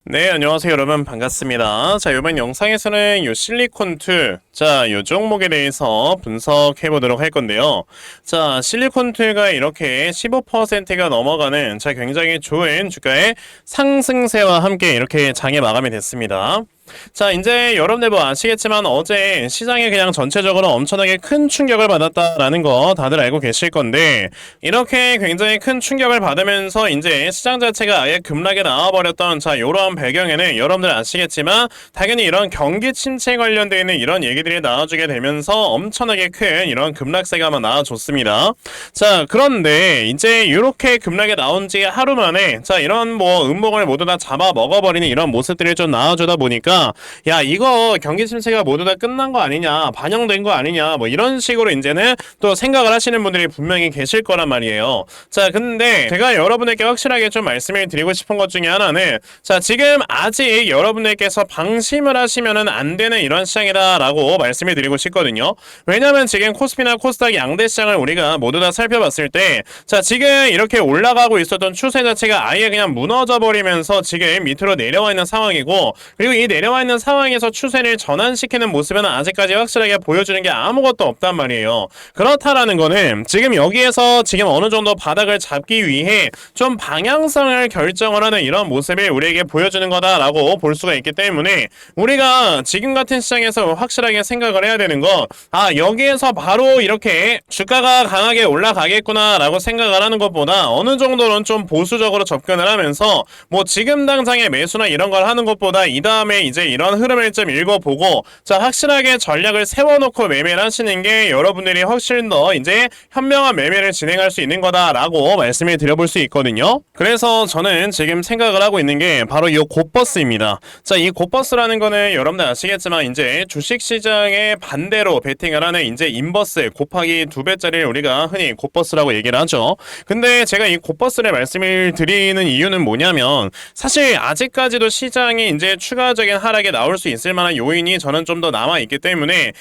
네, 안녕하세요, 여러분. 반갑습니다. 자, 이번 영상에서는 요 실리콘툴, 요 종목에 대해서 분석해 보도록 할 건데요. 자, 실리콘툴가 이렇게 15%가 넘어가는 굉장히 좋은 주가의 상승세와 함께 이렇게 장에 마감이 됐습니다. 자, 이제 여러분들 아시겠지만 어제 시장이 그냥 전체적으로 엄청나게 큰 충격을 받았다라는 거 다들 알고 계실 건데, 이렇게 굉장히 큰 충격을 받으면서 이제 시장 자체가 아예 급락에 나와버렸던 요런 배경에는 여러분들 아시겠지만 당연히 이런 경기 침체 관련되어 있는 이런 얘기들이 나와주게 되면서 엄청나게 큰 이런 급락세가 나와줬습니다. 자, 그런데 이제 이렇게 급락에 나온 지 하루 만에 이런 음목을 모두 다 잡아 먹어버리는 이런 모습들이 좀 나와주다 보니까 야, 이거 경기 침체가 모두 다 끝난 거 아니냐, 반영된 거 아니냐, 이런 식으로 이제는 또 생각을 하시는 분들이 분명히 계실 거란 말이에요. 자, 근데 제가 여러분에게 확실하게 좀 말씀을 드리고 싶은 것 중에 하나는, 지금 아직 여러분들께서 방심을 하시면은 안 되는 이런 시장이다라고 말씀을 드리고 싶거든요. 왜냐면 지금 코스피나 코스닥 양대 시장을 우리가 모두 다 살펴봤을 때, 지금 이렇게 올라가고 있었던 추세 자체가 아예 그냥 무너져 버리면서 지금 밑으로 내려와 있는 상황이고, 그리고 이 내려와 있는 상황에서 추세를 전환시키는 모습은 아직까지 확실하게 보여주는 게 아무것도 없단 말이에요. 그렇다라는 거는 지금 여기에서 지금 어느 정도 바닥을 잡기 위해 좀 방향성을 결정을 하는 이런 모습을 우리에게 보여주는 거다라고 볼 수가 있기 때문에, 우리가 지금 같은 시장에서 확실하게 생각을 해야 되는 건, 여기에서 바로 이렇게 주가가 강하게 올라가겠구나 라고 생각을 하는 것보다 어느 정도는 좀 보수적으로 접근을 하면서 지금 당장의 매수나 이런 걸 하는 것보다 이 다음에 이제 이런 흐름을 좀 읽어보고 확실하게 전략을 세워놓고 매매를 하시는 게 여러분들이 훨씬 더 이제 현명한 매매를 진행할 수 있는 거다라고 말씀을 드려볼 수 있거든요. 그래서 저는 지금 생각을 하고 있는 게 바로 이 곧버스입니다. 이 곧버스라는 거는 여러분들 아시겠지만 이제 주식시장의 반대로 베팅을 하는 이제 인버스 곱하기 2배짜리를 우리가 흔히 곧버스라고 얘기를 하죠. 근데 제가 이 곧버스를 말씀을 드리는 이유는 뭐냐면, 사실 아직까지도 시장이 이제 추가적인 하락에 나올 수 있을 만한 요인이 저는 좀 더 남아있기 때문에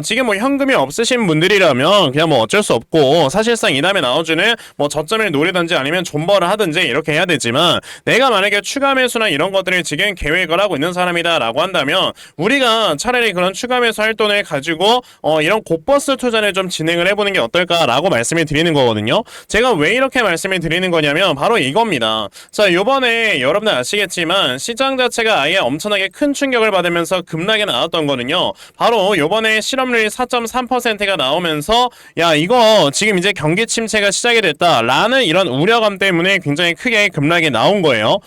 지금 현금이 없으신 분들이라면 그냥 어쩔 수 없고, 사실상 이 다음에 나와주는 저점을 노리든지 아니면 존버를 하든지 이렇게 해야 되지만, 내가 만약에 추가 매수나 이런 것들을 지금 계획을 하고 있는 사람이다 라고 한다면 우리가 차라리 그런 추가 매수 할 돈을 가지고 이런 곧버스 투자를 좀 진행을 해보는 게 어떨까라고 말씀을 드리는 거거든요. 제가 왜 이렇게 말씀을 드리는 거냐면 바로 이겁니다. 요번에 여러분들 아시겠지만 시장 자체가 아예 엄청나게 큰 충격을 받으면서 급락에 나왔던 거는요, 바로 요번에 실업률이 4.3%가 나오면서 야, 이거 지금 이제 경기 침체가 시작이 됐다라는 이런 우려감 때문에 굉장히 크게 급락이 나온 거예요.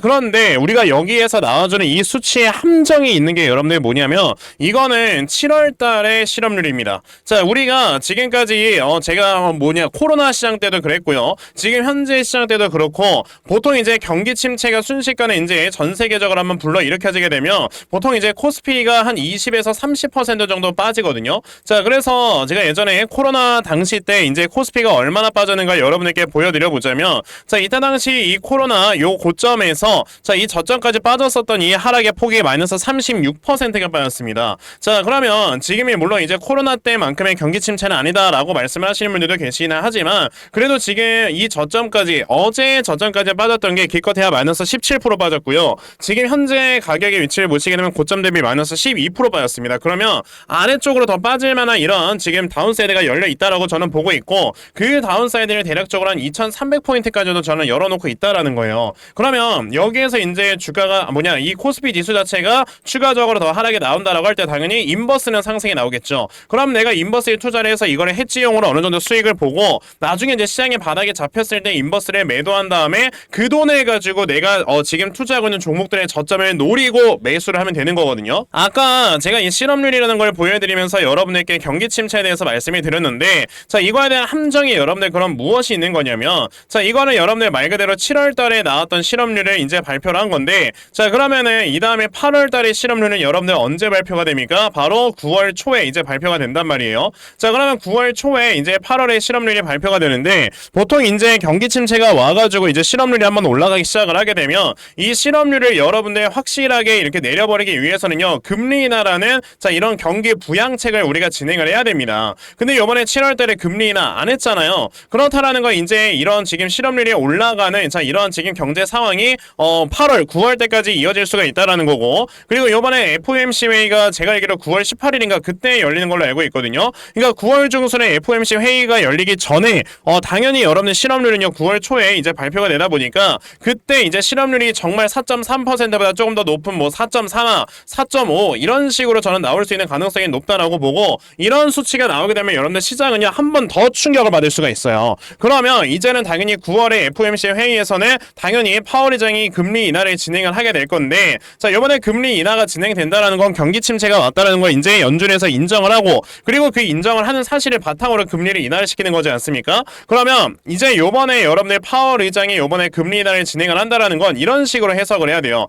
그런데 우리가 여기에서 나와주는 이 수치의 함정이 있는 게 여러분들 뭐냐면, 이거는 7월 달의 실업률입니다. 우리가 지금까지 제가 코로나 시장 때도 그랬고요, 지금 현재 시장 때도 그렇고, 보통 이제 경기 침체가 순식간에 이제 전 세계적으로 한번 불러 일으켜지게 되면 보통 이제 코스피가 한 20에서 30% 정도 빠지거든요. 그래서 제가 예전에 코로나 당시 때 이제 코스피가 얼마나 빠졌는가 여러분에게 보여드려 보자면, 이때 당시 이 코로나 요 고점에서 이 저점까지 빠졌었던 이 하락의 폭이 마이너스 36%가 빠졌습니다. 그러면 지금이 물론 이제 코로나 때만큼의 경기 침체는 아니다라고 말씀을 하시는 분들도 계시긴 하지만, 그래도 지금 이 저점까지, 어제 저점까지 빠졌던 게 기껏해야 마이너스 17% 빠졌고요. 지금 현재 가격의 위치를 보시게 되면 고점 대비 마이너스 12% 빠졌습니다. 그러면 아래쪽으로 더 빠질 만한 이런 지금 다운사이드가 열려 있다라고 저는 보고 있고, 그 다운사이드를 대략적으로 한 2300포인트까지도 저는 열어놓고 있다라는 거예요. 그러면 여기에서 이제 주가가 이 코스피 지수 자체가 추가적으로 더 하락에 나온다라고 할 때 당연히 인버스는 상승이 나오겠죠. 그럼 내가 인버스에 투자를 해서 이거를 해지용으로 어느 정도 수익을 보고, 나중에 이제 시장의 바닥에 잡혔을 때 인버스를 매도한 다음에 그 돈을 가지고 내가 지금 투자하고 있는 종목들의 저점을 노리고 매수를 하면 되는 거거든요. 아까 제가 이 실업률이라는 걸 보여드리면서 여러분에게 경기 침체에 대해서 말씀을 드렸는데, 이거에 대한 함정이 여러분들 그럼 무엇이 있는 거냐면, 이거는 여러분들 말 그대로 7월 달에 나왔던 실업률을 이제 발표를 한 건데, 그러면은 이 다음에 8월 달의 실업률은 여러분들 언제 발표가 됩니까? 바로 9월 초에 이제 발표가 된단 말이에요. 그러면 9월 초에 이제 8월에 실업률이 발표가 되는데, 보통 이제 경기 침체가 와가지고 이제 실업률이 한번 올라가기 시작을 하게 되면 이 실업률을 여러분들 확실하게 이렇게 내려버리기 위해서는요, 금리 인하라는 자 이런 경기 부양책을 우리가 진행을 해야 됩니다. 근데 요번에 7월달에 금리 인하 안 했잖아요. 그렇다라는 건 이제 이런 지금 실업률이 올라가는 자 이런 지금 경제 상황이 8월, 9월 때까지 이어질 수가 있다라는 거고, 그리고 요번에 FOMC 회의가 제가 알기로 9월 18일인가 그때 열리는 걸로 알고 있거든요. 그러니까 9월 중순에 FOMC 회의가 열리기 전에 당연히 여러분들 실업률은요 9월 초에 이제 발표가 되다 보니까 그때 이제 실업률이 정말 4.3%보다 조금 더 높은 뭐 4.3, 4.5 이런 식으로 저는 나올 수 있는 가능성이 높다라고 보고, 이런 수치가 나오게 되면 여러분들 시장은요 한 번 더 충격을 받을 수가 있어요. 그러면 이제는 당연히 9월에 FOMC 회의에서는 당연히 파월 의장이 금리 인하를 진행을 하게 될 건데, 자 이번에 금리 인하가 진행된다라는 건 경기 침체가 왔다라는 걸 이제 연준에서 인정을 하고, 그리고 그 인정을 하는 사실을 바탕으로 금리를 인하를 시키는 거지 않습니까? 그러면 이제 요번에 여러분들 파월 의장이 요번에 금리 인하를 진행을 한다라는 건 이런 식으로 해석을 해야 돼요.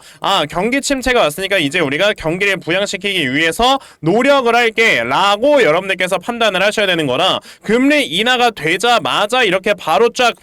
경기 침체가 왔으니까 이제 우리가 경기를 부양시키기 위해서 노력을 할게 라고 여러분들께서 판단을 하셔야 되는 거라, 금리 인하가 되자마자 이렇게 바로 쫙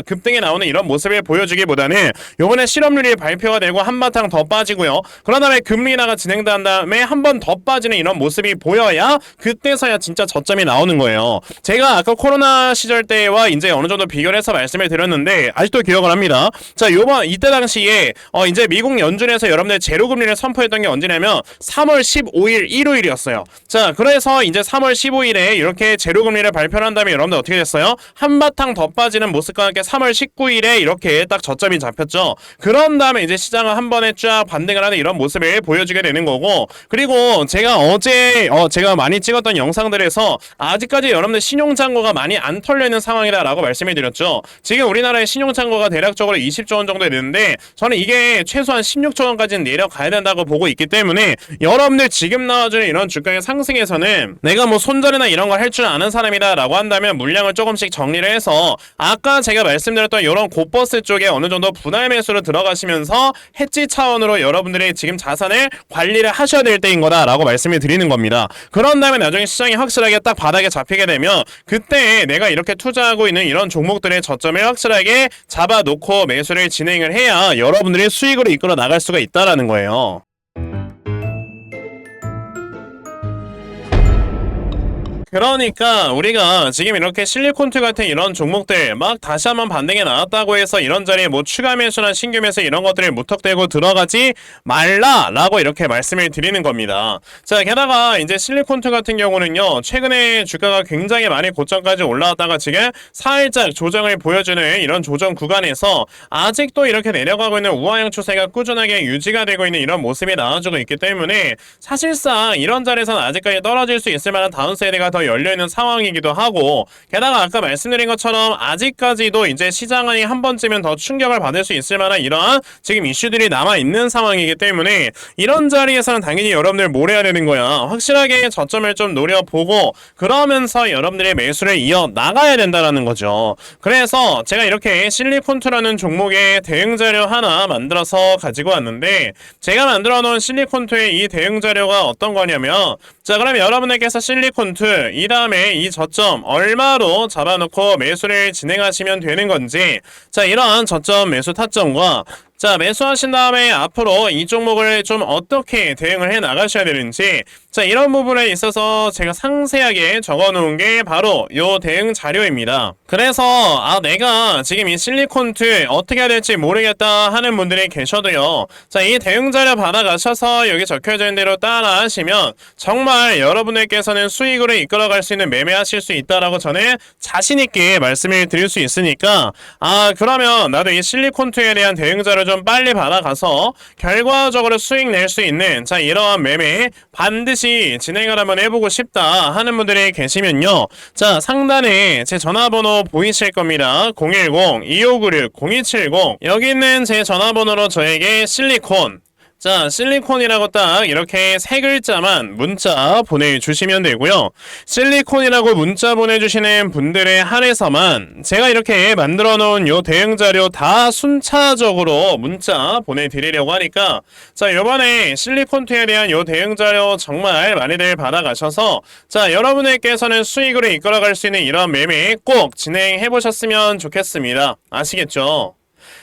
급등에 나오는 이런 모습을 보여주기보다는 요번에 실업률이 발표가 되고 한바탕 더 빠지고요, 그런 다음에 금리 인하가 진행된 다음에 한 번 더 빠지는 이런 모습이 보여야 그때서야 진짜 저점이 나오는 거예요. 제가 아까 코로나 시절 때와 이제 어느 정도 비교를 해서 말씀을 드렸는데 아직도 기억을 합니다. 자, 이때 당시에 이제 미국 연준에서 여러분들 제로 금리를 선포했던 게 언제냐면 3월 15일 일요일이었어요. 자, 그래서 이제 3월 15일에 이렇게 제로 금리를 발표를 한 다음에 여러분들 어떻게 됐어요? 한바탕 더 빠지는 모습과 함께 3월 19일에 이렇게 딱 저점이 잡혔죠. 그런 다음에 이제 시장은 한 번에 쫙 반등을 하는 이런 모습을 보여주게 되는 거고, 그리고 제가 어제 제가 많이 찍었던 영상들에서 아직까지 여러분들 신용잔고가 많이 안 털려있는 상황이다라고 말씀을 드렸죠. 지금 우리나라의 신용잔고가 대략적으로 20조 원 정도 되는데 저는 이게 최소한 16조 원까지는 내려가야 된다고 보고 있기 때문에, 여러분들 지금 나와주는 이런 주가의 상승에서는 내가 뭐 손절이나 이런 걸 할 줄 아는 사람이다 라고 한다면 물량을 조금씩 정리를 해서 아까 제가 말씀드렸던 이런 고버스 쪽에 어느 정도 분할 매수로 들어가시면서 해지 차원으로 여러분들의 지금 자산을 관리를 하셔야 될 때인 거다라고 말씀을 드리는 겁니다. 그런 다음에 나중에 시장이 확실하게 딱 바닥에 잡히게 되면 그때 내가 이렇게 투자하고 있는 이런 종목들의 저점을 확실하게 잡아놓고 매수를 진행을 해야 여러분들의 수익으로 이끌어 나갈 수가 있다라는 거예요. 그러니까 우리가 지금 이렇게 실리콘투 같은 이런 종목들 막 다시 한번 반등에 나왔다고 해서 이런 자리에 뭐 추가 매수나 신규 매수 이런 것들을 무턱대고 들어가지 말라라고 이렇게 말씀을 드리는 겁니다. 자, 게다가 이제 실리콘투 같은 경우는요 최근에 주가가 굉장히 많이 고점까지 올라왔다가 지금 살짝 조정을 보여주는 이런 조정 구간에서 아직도 이렇게 내려가고 있는 우하형 추세가 꾸준하게 유지가 되고 있는 이런 모습이 나와주고 있기 때문에 사실상 이런 자리에서는 아직까지 떨어질 수 있을 만한 다운사이드가 더 열려있는 상황이기도 하고, 게다가 아까 말씀드린 것처럼 아직까지도 이제 시장이 한 번쯤은 더 충격을 받을 수 있을 만한 이러한 지금 이슈들이 남아있는 상황이기 때문에 이런 자리에서는 당연히 여러분들 뭘 해야 되는 거야, 확실하게 저점을 좀 노려보고 그러면서 여러분들의 매수를 이어 나가야 된다라는 거죠. 그래서 제가 이렇게 실리콘투라는 종목의 대응 자료 하나 만들어서 가지고 왔는데, 제가 만들어 놓은 실리콘투의 이 대응 자료가 어떤 거냐면, 자 그럼 여러분들께서 실리콘투 이 다음에 이 저점 얼마로 잡아놓고 매수를 진행하시면 되는 건지, 자 이러한 저점 매수 타점과 자 매수하신 다음에 앞으로 이 종목을 좀 어떻게 대응을 해 나가셔야 되는지, 자 이런 부분에 있어서 제가 상세하게 적어놓은 게 바로 요 대응 자료입니다. 그래서 내가 지금 이 실리콘투 어떻게 해야 될지 모르겠다 하는 분들이 계셔도요, 자 이 대응 자료 받아가셔서 여기 적혀져 있는 대로 따라 하시면 정말 여러분들께서는 수익으로 이끌어갈 수 있는 매매하실 수 있다라고 저는 자신있게 말씀을 드릴 수 있으니까, 그러면 나도 이 실리콘투에 대한 대응 자료 좀 빨리 받아가서 결과적으로 수익 낼 수 있는 자 이러한 매매 반드시 진행을 한번 해보고 싶다 하는 분들이 계시면요, 자 상단에 제 전화번호 보이실 겁니다. 010-2596-0270 여기 있는 제 전화번호로 저에게 실리콘, 자 실리콘이라고 딱 이렇게 세 글자만 문자 보내주시면 되고요, 실리콘이라고 문자 보내주시는 분들에 한해서만 제가 이렇게 만들어 놓은 요 대응 자료 다 순차적으로 문자 보내드리려고 하니까, 자 요번에 실리콘투에 대한 요 대응 자료 정말 많이들 받아가셔서 자 여러분들께서는 수익으로 이끌어갈 수 있는 이런 매매 꼭 진행해 보셨으면 좋겠습니다. 아시겠죠?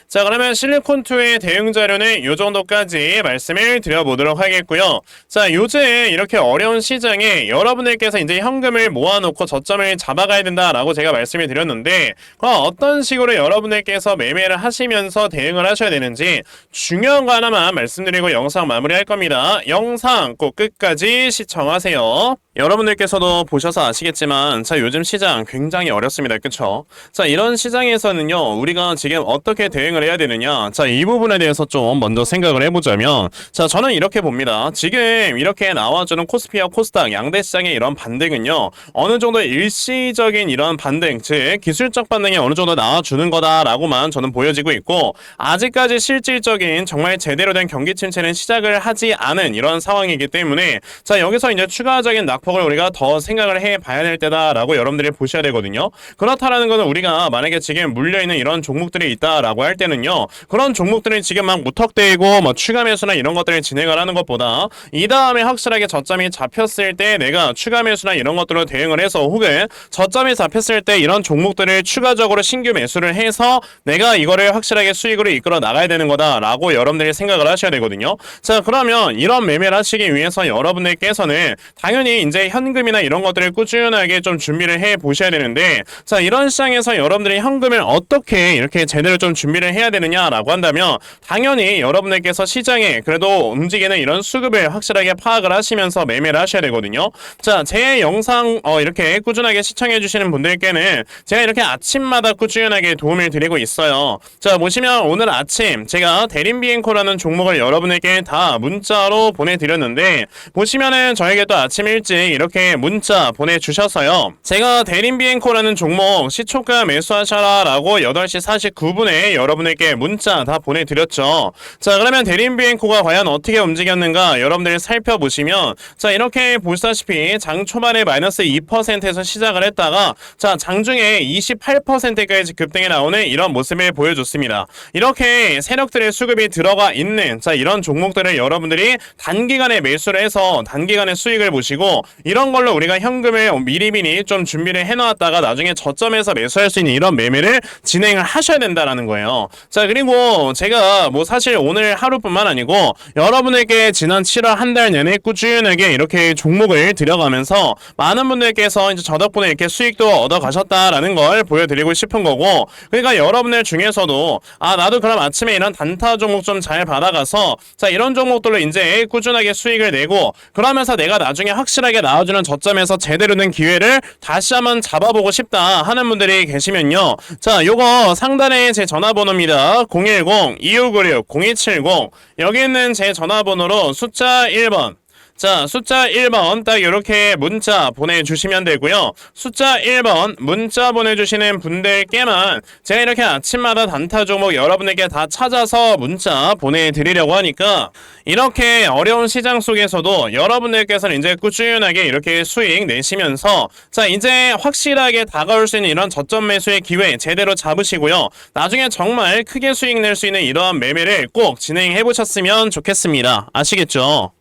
자, 그러면 실리콘2의 대응 자료는 이 정도까지 말씀을 드려보도록 하겠고요. 자, 요즘 이렇게 어려운 시장에 여러분들께서 이제 현금을 모아놓고 저점을 잡아가야 된다라고 제가 말씀을 드렸는데, 어떤 식으로 여러분들께서 매매를 하시면서 대응을 하셔야 되는지 중요한 거 하나만 말씀드리고 영상 마무리할 겁니다. 영상 꼭 끝까지 시청하세요. 여러분들께서도 보셔서 아시겠지만, 자, 요즘 시장 굉장히 어렵습니다. 그쵸? 자, 이런 시장에서는요, 우리가 지금 어떻게 대응을 해야 되느냐. 자, 이 부분에 대해서 좀 먼저 생각을 해보자면, 자, 저는 이렇게 봅니다. 지금 이렇게 나와주는 코스피와 코스닥 양대 시장의 이런 반등은요, 어느 정도 일시적인 이런 반등, 즉, 기술적 반등이 어느 정도 나와주는 거다라고만 저는 보여지고 있고, 아직까지 실질적인 정말 제대로 된 경기 침체는 시작을 하지 않은 이런 상황이기 때문에, 자, 여기서 이제 추가적인 낙폭을 우리가 더 생각을 해봐야 될 때다라고 여러분들이 보셔야 되거든요. 그렇다라는 것은 우리가 만약에 지금 물려있는 이런 종목들이 있다라고 할 때는요, 그런 종목들이 지금 막 무턱대고 뭐 추가 매수나 이런 것들을 진행을 하는 것보다 이 다음에 확실하게 저점이 잡혔을 때 내가 추가 매수나 이런 것들로 대응을 해서, 혹은 저점이 잡혔을 때 이런 종목들을 추가적으로 신규 매수를 해서 내가 이거를 확실하게 수익으로 이끌어 나가야 되는 거다라고 여러분들이 생각을 하셔야 되거든요. 자, 그러면 이런 매매를 하시기 위해서 여러분들께서는 당연히 이제 현금이나 이런 것들을 꾸준하게 좀 준비를 해 보셔야 되는데, 자, 이런 시장에서 여러분들이 현금을 어떻게 이렇게 제대로 좀 준비를 해야 되느냐라고 한다면, 당연히 여러분들께서 시장에 그래도 움직이는 이런 수급을 확실하게 파악을 하시면서 매매를 하셔야 되거든요. 자, 제 영상 이렇게 꾸준하게 시청해 주시는 분들께는 제가 이렇게 아침마다 꾸준하게 도움을 드리고 있어요. 자, 보시면 오늘 아침 제가 대림비행코라는 종목을 여러분에게 다 문자로 보내드렸는데, 보시면은 저에게 또 아침 일찍 이렇게 문자 보내주셔서요, 제가 대림비행코라는 종목 시초가 매수하셔라 라고 8시 49분에 여러분에게 문자 다 보내드렸죠. 자, 그러면 대림비행코가 과연 어떻게 움직였는가 여러분들이 살펴보시면, 자, 이렇게 보시다시피 장 초반에 마이너스 2%에서 시작을 했다가, 자, 장중에 28%까지 급등해 나오는 이런 모습을 보여줬습니다. 이렇게 세력들의 수급이 들어가 있는, 자, 이런 종목들을 여러분들이 단기간에 매수를 해서 단기간에 수익을 보시고, 이런 걸로 우리가 현금을 미리미리 좀 준비를 해놓았다가 나중에 저점에서 매수할 수 있는 이런 매매를 진행을 하셔야 된다라는 거예요. 자, 그리고 제가 뭐 사실 오늘 하루뿐만 아니고 여러분에게 지난 7월 한 달 내내 꾸준하게 이렇게 종목을 들여가면서 많은 분들께서 이제 저 덕분에 이렇게 수익도 얻어 가셨다라는 걸 보여드리고 싶은 거고, 그러니까 여러분들 중에서도 나도 그럼 아침에 이런 단타 종목 좀 잘 받아가서, 자, 이런 종목들로 이제 꾸준하게 수익을 내고, 그러면서 내가 나중에 확실하게 나와주는 저점에서 제대로 된 기회를 다시 한번 잡아보고 싶다 하는 분들이 계시면요, 자, 요거 상단에 제 전화번호입니다. 010-2596-0270, 여기 있는 제 전화번호로 숫자 1번, 자, 숫자 1번 딱 이렇게 문자 보내주시면 되고요. 숫자 1번 문자 보내주시는 분들께만 제가 이렇게 아침마다 단타 종목 여러분에게 다 찾아서 문자 보내드리려고 하니까, 이렇게 어려운 시장 속에서도 여러분들께서는 이제 꾸준하게 이렇게 수익 내시면서, 자, 이제 확실하게 다가올 수 있는 이런 저점 매수의 기회 제대로 잡으시고요, 나중에 정말 크게 수익 낼 수 있는 이러한 매매를 꼭 진행해 보셨으면 좋겠습니다. 아시겠죠?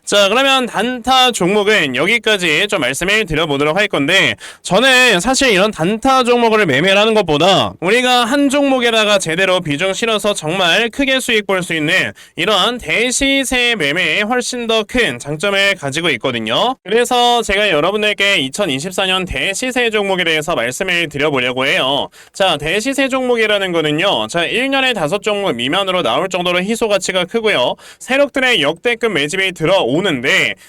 자, 그러면 단타 종목은 여기까지 좀 말씀을 드려보도록 할 건데, 저는 사실 이런 단타 종목을 매매를 하는 것보다 우리가 한 종목에다가 제대로 비중 실어서 정말 크게 수익 볼 수 있는 이러한 대시세 매매에 훨씬 더 큰 장점을 가지고 있거든요. 그래서 제가 여러분들께 2024년 대시세 종목에 대해서 말씀을 드려보려고 해요. 자, 대시세 종목이라는 거는요, 자, 1년에 5종목 미만으로 나올 정도로 희소 가치가 크고요, 세력들의 역대급 매집이 들어오는데,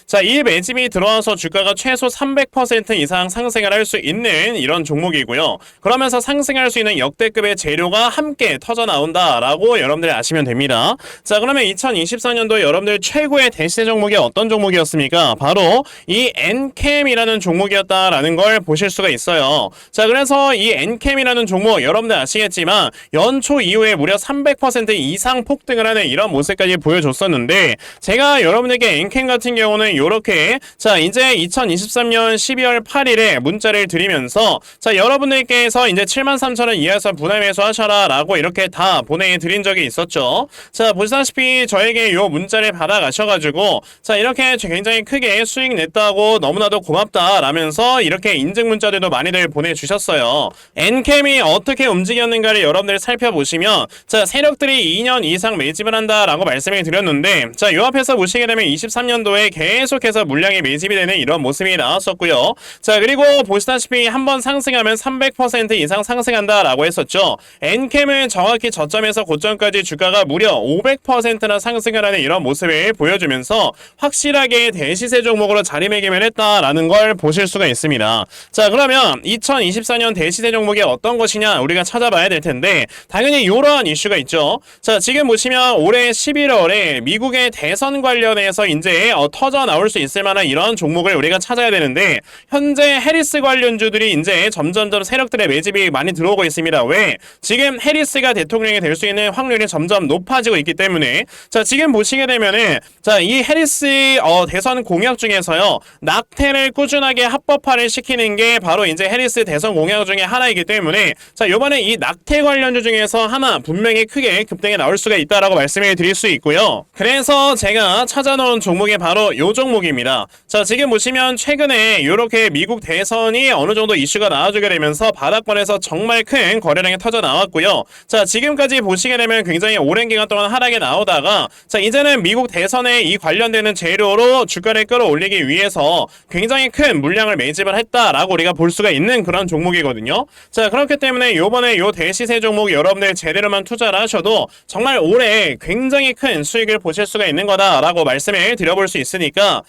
자, 이 매집이 들어와서 주가가 최소 300% 이상 상승을 할 수 있는 이런 종목이고요. 그러면서 상승할 수 있는 역대급의 재료가 함께 터져 나온다라고 여러분들이 아시면 됩니다. 자, 그러면 2024년도 여러분들 최고의 대시세 종목이 어떤 종목이었습니까? 바로 이 엔캠이라는 종목이었다라는 걸 보실 수가 있어요. 자, 그래서 이 엔캠이라는 종목 여러분들 아시겠지만 연초 이후에 무려 300% 이상 폭등을 하는 이런 모습까지 보여줬었는데, 제가 여러분에게 이렇게 엔캠 같은 경우는 이렇게 자 이제 2023년 12월 8일에 문자를 드리면서 자 여러분들께서 이제 73,000원 이하에서 분할 매수하셔라 라고 이렇게 다 보내드린 적이 있었죠. 자 보시다시피 저에게 요 문자를 받아가셔가지고 자 이렇게 굉장히 크게 수익 냈다고 너무나도 고맙다 라면서 이렇게 인증 문자들도 많이들 보내주셨어요. 엔캠이 어떻게 움직였는가를 여러분들 살펴보시면 자 세력들이 2년 이상 매집을 한다라고 말씀을 드렸는데 자 요 앞에서 보시게 되면 23년도에 계속해서 물량이 매집이 되는 이런 모습이 나왔었고요. 자 그리고 보시다시피 한번 상승하면 300% 이상 상승한다라고 했었죠. 엔캠은 정확히 저점에서 고점까지 주가가 무려 500%나 상승을 하는 이런 모습을 보여주면서 확실하게 대시세 종목으로 자리매김을 했다라는 걸 보실 수가 있습니다. 자 그러면 2024년 대시세 종목이 어떤 것이냐 우리가 찾아봐야 될 텐데 당연히 이러한 이슈가 있죠. 자 지금 보시면 올해 11월에 미국의 대선 관련해서 이제 터져 나올 수 있을 만한 이런 종목을 우리가 찾아야 되는데 현재 해리스 관련주들이 이제 점점점 세력들의 매집이 많이 들어오고 있습니다. 왜? 지금 해리스가 대통령이 될 수 있는 확률이 점점 높아지고 있기 때문에 자 지금 보시게 되면은 자 이 해리스 대선 공약 중에서요 낙태를 꾸준하게 합법화를 시키는 게 바로 이제 해리스 대선 공약 중에 하나이기 때문에 자 요번에 이 낙태 관련주 중에서 하나 분명히 크게 급등에 나올 수가 있다라고 말씀을 드릴 수 있고요. 그래서 제가 찾아놓은 종목이 바로 요 종목입니다. 자 지금 보시면 최근에 이렇게 미국 대선이 어느 정도 이슈가 나와주게 되면서 바닥권에서 정말 큰 거래량이 터져 나왔고요. 자 지금까지 보시게 되면 굉장히 오랜 기간 동안 하락에 나오다가 자 이제는 미국 대선에 이 관련되는 재료로 주가를 끌어올리기 위해서 굉장히 큰 물량을 매집을 했다라고 우리가 볼 수가 있는 그런 종목이거든요. 자 그렇기 때문에 요번에 요 대시세 종목 여러분들 제대로만 투자를 하셔도 정말 올해 굉장히 큰 수익을 보실 수가 있는 거다라고 말씀을 드려볼 수 있으니까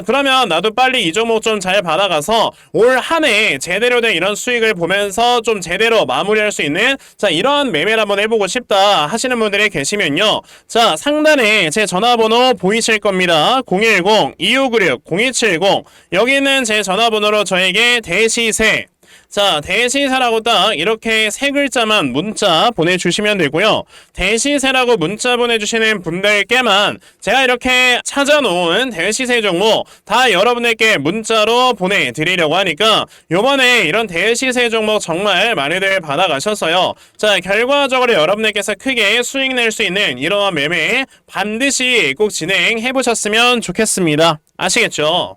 그러면 나도 빨리 이 종목 좀 잘 받아가서 올 한 해 제대로 된 이런 수익을 보면서 좀 제대로 마무리할 수 있는 자 이런 매매를 한번 해보고 싶다 하시는 분들이 계시면요. 자 상단에 제 전화번호 보이실 겁니다. 010-2596-0270 여기 있는 제 전화번호로 저에게 대시세 자 대시세라고 딱 이렇게 세 글자만 문자 보내주시면 되고요. 대시세라고 문자 보내주시는 분들께만 제가 이렇게 찾아놓은 대시세 종목 다 여러분들께 문자로 보내드리려고 하니까 요번에 이런 대시세 종목 정말 많이들 받아가셨어요. 자 결과적으로 여러분들께서 크게 수익 낼 수 있는 이러한 매매 반드시 꼭 진행해 보셨으면 좋겠습니다. 아시겠죠?